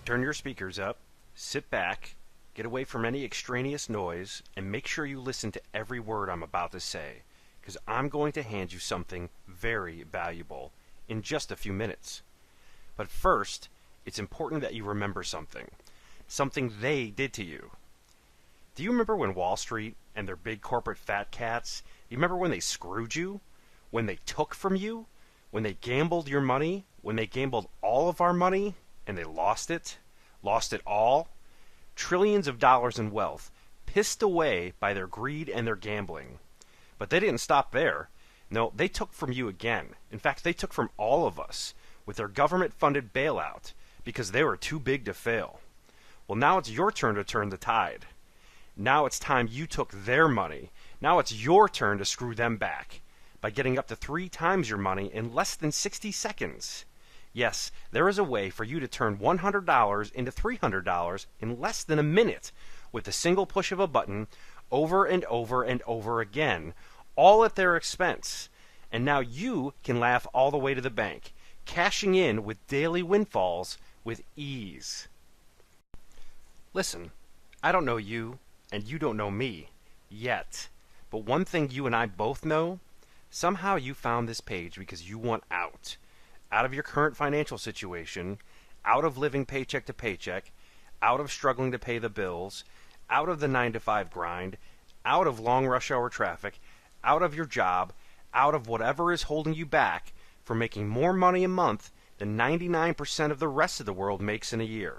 Turn your speakers up, sit back, get away from any extraneous noise, and make sure you listen to every word I'm about to say, because I'm going to hand you something very valuable in just a few minutes. But first, it's important that you remember something they did to you. Do you remember when Wall Street and their big corporate fat cats, you remember when they screwed you? When they took from you? When they gambled your money? When they gambled all of our money and they lost it? Lost it all? Trillions of dollars in wealth, pissed away by their greed and their gambling. But they didn't stop there. No, they took from you again. In fact, they took from all of us with their government-funded bailout because they were too big to fail. Well, now it's your turn to turn the tide. Now it's time you took their money. Now it's your turn to screw them back by getting up to 3 times your money in less than 60 seconds. Yes, there is a way for you to turn $100 into $300 in less than a minute with a single push of a button over and over and over again, all at their expense. And now you can laugh all the way to the bank, cashing in with daily windfalls with ease. Listen, I don't know you, and you don't know me, yet. But one thing you and I both know, somehow you found this page because you want out. Out of your current financial situation, out of living paycheck to paycheck, out of struggling to pay the bills, out of the 9-to-5 grind, out of long rush hour traffic, out of your job, out of whatever is holding you back from making more money a month than 99% of the rest of the world makes in a year.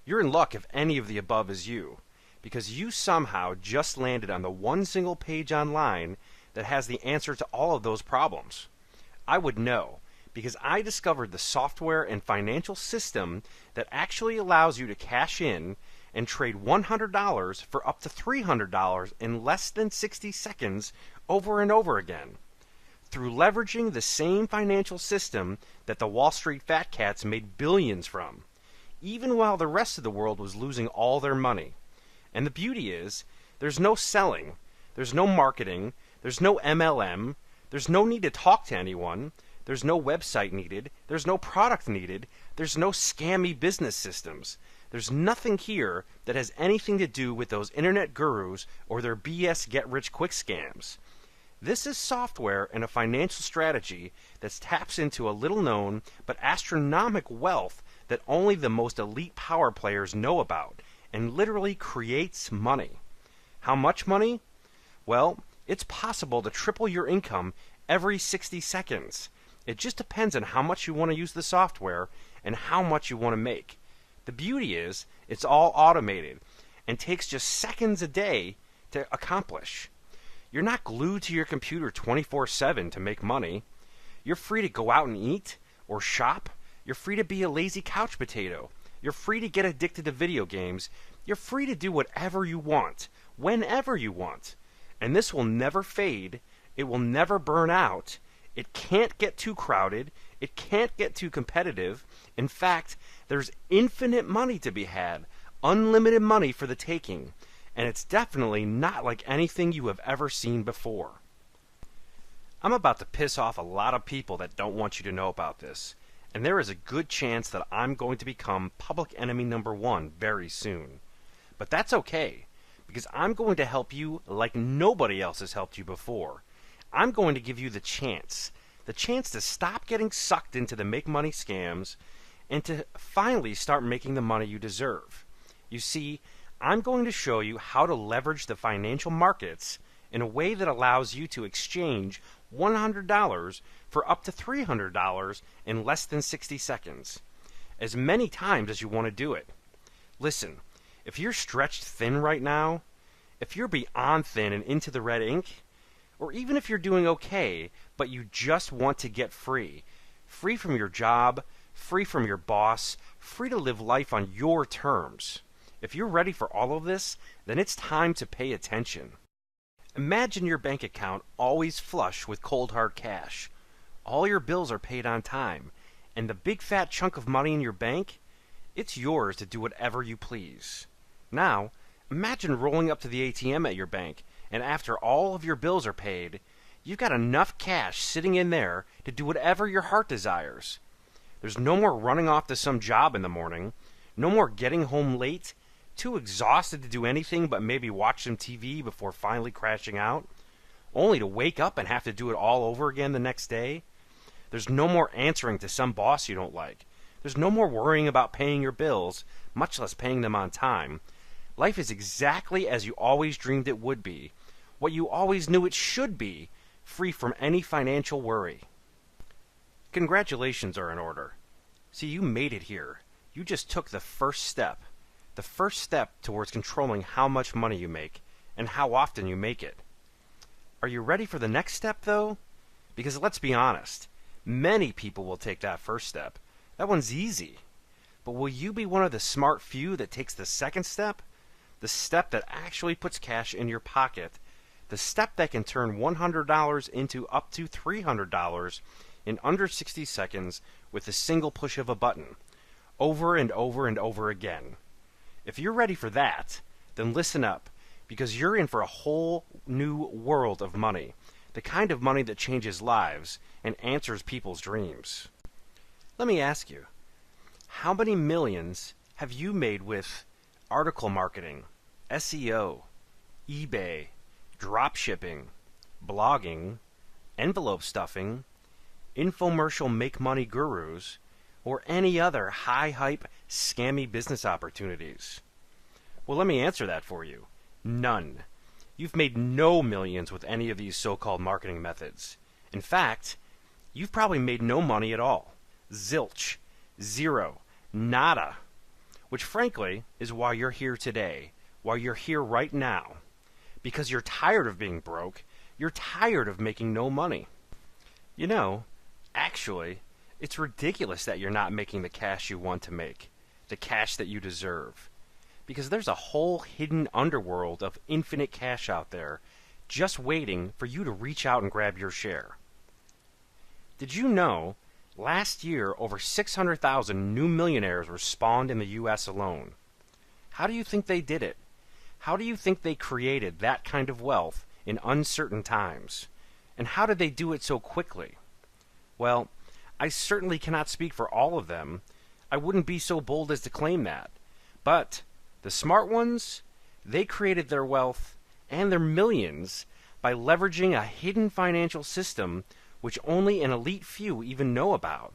You're in luck if any of the above is you, because you somehow just landed on the one single page online that has the answer to all of those problems. I would know, because I discovered the software and financial system that actually allows you to cash in and trade $100 for up to $300 in less than 60 seconds over and over again. Through leveraging the same financial system that the Wall Street fat cats made billions from, even while the rest of the world was losing all their money. And the beauty is, there's no selling, there's no marketing, there's no MLM, there's no need to talk to anyone, there's no website needed, there's no product needed, there's no scammy business systems. There's nothing here that has anything to do with those internet gurus or their BS get-rich-quick scams. This is software and a financial strategy that taps into a little-known but astronomical wealth that only the most elite power players know about, and literally creates money. How much money? Well, it's possible to triple your income every 60 seconds. It just depends on how much you want to use the software and how much you want to make. The beauty is, it's all automated and takes just seconds a day to accomplish. You're not glued to your computer 24/7 to make money. You're free to go out and eat or shop. You're free to be a lazy couch potato. You're free to get addicted to video games. You're free to do whatever you want, whenever you want. And this will never fade. It will never burn out. It can't get too crowded. It can't get too competitive. In fact, there's infinite money to be had, unlimited money for the taking. And it's definitely not like anything you have ever seen before. I'm about to piss off a lot of people that don't want you to know about this. And there is a good chance that I'm going to become public enemy number 1 very soon. But that's okay, because I'm going to help you like nobody else has helped you before. I'm going to give you the chance to stop getting sucked into the make money scams and to finally start making the money you deserve. You see, I'm going to show you how to leverage the financial markets in a way that allows you to exchange $100 for up to $300 in less than 60 seconds, as many times as you want to do it. Listen, if you're stretched thin right now, if you're beyond thin and into the red ink, or even if you're doing okay, but you just want to get free from your job, free from your boss, free to live life on your terms. If you're ready for all of this, then it's time to pay attention. Imagine your bank account always flush with cold hard cash. All your bills are paid on time, and the big fat chunk of money in your bank, it's yours to do whatever you please. Now, imagine rolling up to the ATM at your bank, and after all of your bills are paid, you've got enough cash sitting in there to do whatever your heart desires. There's no more running off to some job in the morning, No more getting home late, too exhausted to do anything but maybe watch some TV before finally crashing out, only to wake up and have to do it all over again the next day. There's no more answering to some boss you don't like. There's no more worrying about paying your bills, much less paying them on time. Life is exactly as you always dreamed it would be, what you always knew it should be, free from any financial worry. Congratulations are in order. See, you made it here. You just took the first step towards controlling how much money you make and how often you make it. Are you ready for the next step, though? Because let's be honest, many people will take that first step. That one's easy. But will you be one of the smart few that takes the second step? The step that actually puts cash in your pocket. The step that can turn $100 into up to $300 in under 60 seconds with a single push of a button. Over and over and over again. If you're ready for that, then listen up, because you're in for a whole new world of money. The kind of money that changes lives and answers people's dreams. Let me ask you, how many millions have you made with article marketing, SEO, eBay, dropshipping, blogging, envelope stuffing, infomercial make-money gurus, or any other high-hype, scammy business opportunities? Well, let me answer that for you. None. You've made no millions with any of these so-called marketing methods. In fact, you've probably made no money at all. Zilch. Zero. Nada. Which, frankly, is why you're here today. Why you're here right now. Because you're tired of being broke. You're tired of making no money. You know, actually, it's ridiculous that you're not making the cash you want to make. The cash that you deserve. Because there's a whole hidden underworld of infinite cash out there just waiting for you to reach out and grab your share. Did you know last year over 600,000 new millionaires were spawned in the U.S. alone? How do you think they did it? How do you think they created that kind of wealth in uncertain times? And how did they do it so quickly? Well, I certainly cannot speak for all of them. I wouldn't be so bold as to claim that. But the smart ones, they created their wealth and their millions by leveraging a hidden financial system which only an elite few even know about,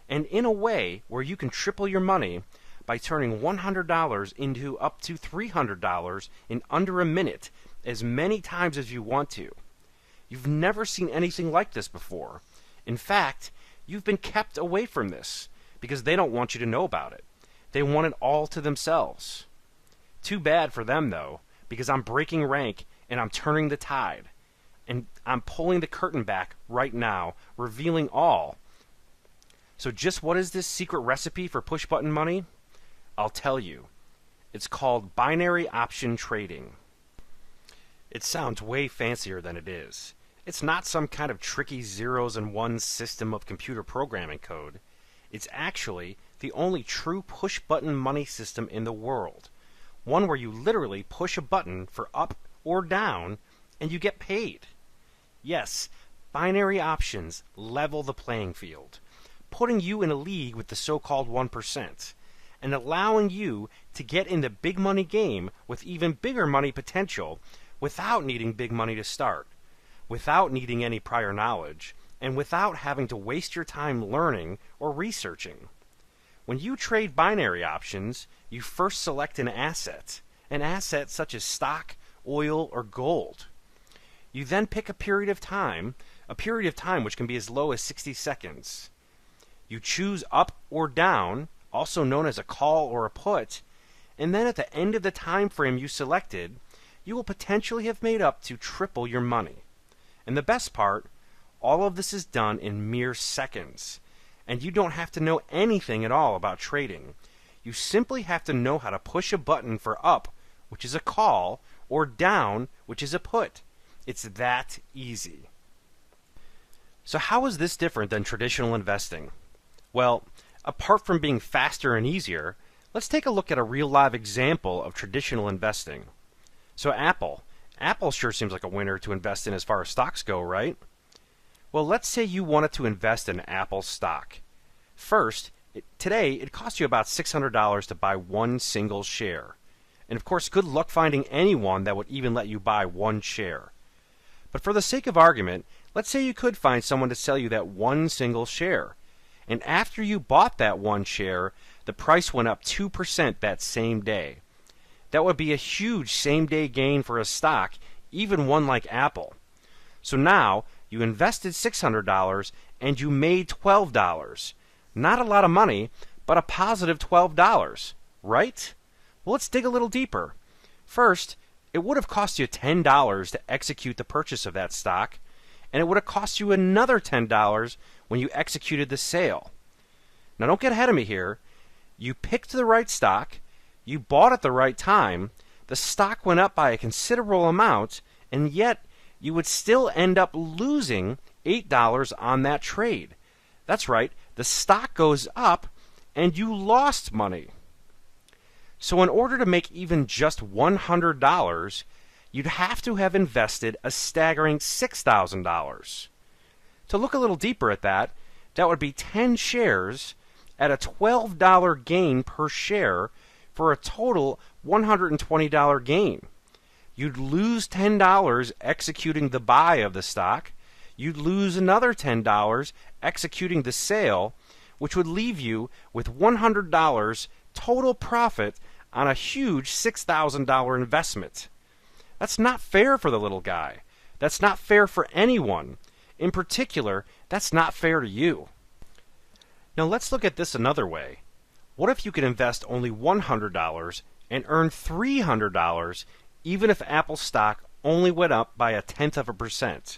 and in a way where you can triple your money by turning $100 into up to $300 in under a minute as many times as you want to. You've never seen anything like this before. In fact, you've been kept away from this because they don't want you to know about it. They want it all to themselves. Too bad for them, though, because I'm breaking rank and I'm turning the tide. And I'm pulling the curtain back right now, revealing all. So just what is this secret recipe for push-button money? I'll tell you. It's called binary option trading. It sounds way fancier than it is. It's not some kind of tricky zeros and ones system of computer programming code. It's actually the only true push-button money system in the world. One where you literally push a button for up or down and you get paid. Yes, binary options level the playing field, putting you in a league with the so-called 1%, and allowing you to get in the big money game with even bigger money potential without needing big money to start, without needing any prior knowledge, and without having to waste your time learning or researching. When you trade binary options, you first select an asset such as stock, oil, or gold. You then pick a period of time which can be as low as 60 seconds. You choose up or down, also known as a call or a put, and then at the end of the time frame you selected, you will potentially have made up to triple your money. And the best part, all of this is done in mere seconds. And you don't have to know anything at all about trading. You simply have to know how to push a button for up, which is a call, or down, which is a put. It's that easy. So how is this different than traditional investing? Well, apart from being faster and easier, let's take a look at a real live example of traditional investing. So Apple sure seems like a winner to invest in as far as stocks go, right? Well, let's say you wanted to invest in Apple stock. First, Today, it costs you about $600 to buy one single share. And of course, good luck finding anyone that would even let you buy one share. But for the sake of argument, let's say you could find someone to sell you that one single share. And after you bought that one share, the price went up 2% that same day. That would be a huge same-day gain for a stock, even one like Apple. So now, you invested $600 and you made $12. Not a lot of money, but a positive $12, right? Well, let's dig a little deeper. First, it would have cost you $10 to execute the purchase of that stock, and it would have cost you another $10 when you executed the sale. Now, don't get ahead of me here. You picked the right stock, you bought at the right time, the stock went up by a considerable amount, and yet you would still end up losing $8 on that trade. That's right, the stock goes up, and you lost money. So in order to make even just $100, you'd have to have invested a staggering $6,000. To look a little deeper at that, that would be 10 shares at a $12 gain per share for a total $120 gain. You'd lose $10 executing the buy of the stock. You'd lose another $10 executing the sale, which would leave you with $100 total profit on a huge $6,000 investment. That's not fair for the little guy. That's not fair for anyone. In particular, that's not fair to you. Now let's look at this another way. What if you could invest only $100 and earn $300 even if Apple stock only went up by 0.1%?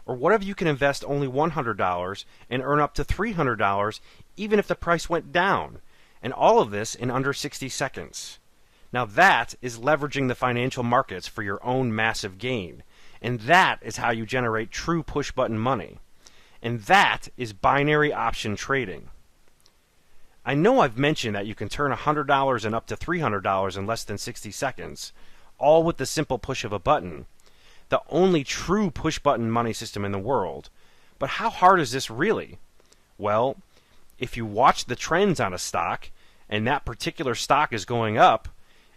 Or what if you can invest only $100 and earn up to $300 even if the price went down? And all of this in under 60 seconds. Now that is leveraging the financial markets for your own massive gain. And that is how you generate true push-button money. And that is binary option trading. I know I've mentioned that you can turn $100 and up to $300 in less than 60 seconds, all with the simple push of a button. The only true push-button money system in the world. But how hard is this really? Well, if you watch the trends on a stock, and that particular stock is going up,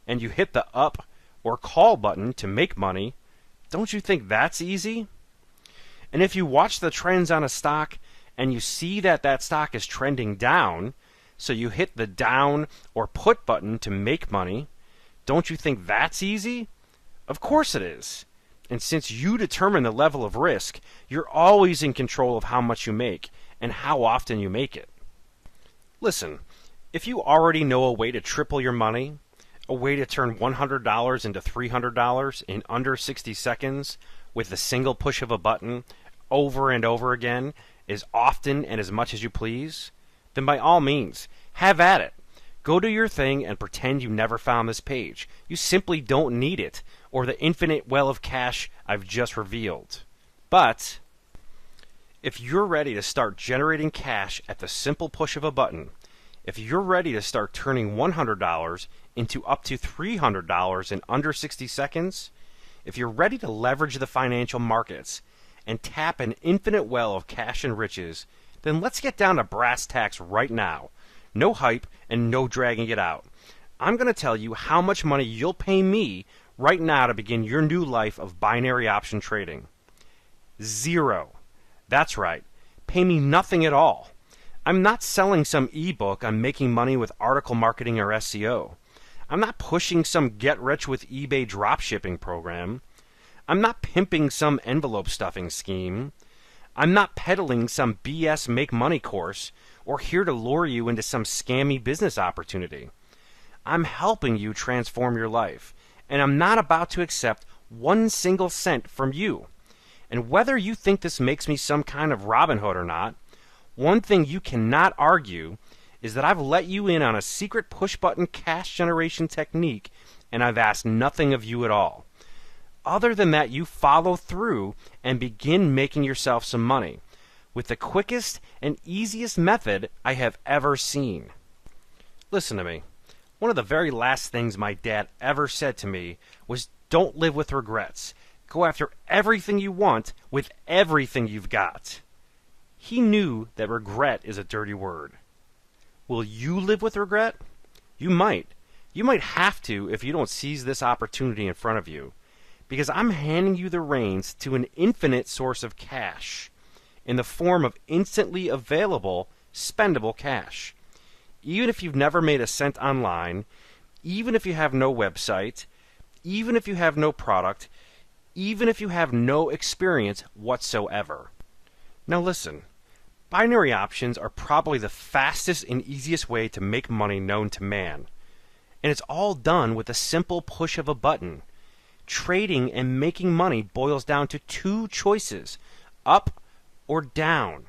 and you hit the up or call button to make money, don't you think that's easy? And if you watch the trends on a stock, and you see that that stock is trending down, so you hit the down or put button to make money, don't you think that's easy? Of course it is. And since you determine the level of risk, you're always in control of how much you make and how often you make it. Listen, if you already know a way to triple your money, a way to turn $100 into $300 in under 60 seconds with the single push of a button over and over again, as often and as much as you please, then by all means, have at it. Go do your thing and pretend you never found this page. You simply don't need it, or the infinite well of cash I've just revealed. But if you're ready to start generating cash at the simple push of a button, if you're ready to start turning $100 into up to $300 in under 60 seconds, if you're ready to leverage the financial markets and tap an infinite well of cash and riches, then let's get down to brass tacks right now. No hype and no dragging it out. I'm going to tell you how much money you'll pay me right now to begin your new life of binary option trading. 0. That's right. Pay me nothing at all. I'm not selling some ebook on making money with article marketing or SEO. I'm not pushing some get-rich-with eBay dropshipping program. I'm not pimping some envelope stuffing scheme. I'm not peddling some BS make-money course or here to lure you into some scammy business opportunity. I'm helping you transform your life, and I'm not about to accept one single cent from you. And whether you think this makes me some kind of Robin Hood or not, one thing you cannot argue is that I've let you in on a secret push-button cash generation technique, and I've asked nothing of you at all. Other than that, you follow through and begin making yourself some money with the quickest and easiest method I have ever seen. Listen to me. One of the very last things my dad ever said to me was, don't live with regrets. Go after everything you want with everything you've got. He knew that regret is a dirty word. Will you live with regret? You might. You might have to if you don't seize this opportunity in front of you. Because I'm handing you the reins to an infinite source of cash in the form of instantly available, spendable cash. Even if you've never made a cent online, even if you have no website, even if you have no product, even if you have no experience whatsoever. Now listen, binary options are probably the fastest and easiest way to make money known to man. And it's all done with a simple push of a button. Trading and making money boils down to two choices, up or down.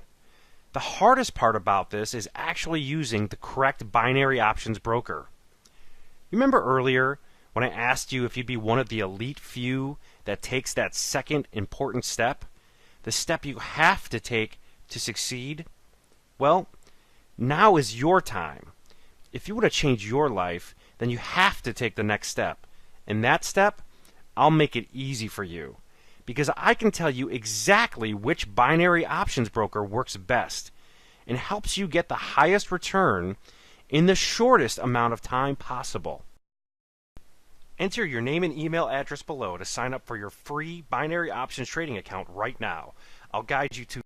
The hardest part about this is actually using the correct binary options broker. Remember earlier when I asked you if you'd be one of the elite few that takes that second important step? The step you have to take to succeed? Well, now is your time. If you want to change your life, then you have to take the next step. And that step, I'll make it easy for you. Because I can tell you exactly which binary options broker works best and helps you get the highest return in the shortest amount of time possible. Enter your name and email address below to sign up for your free binary options trading account right now. I'll guide you to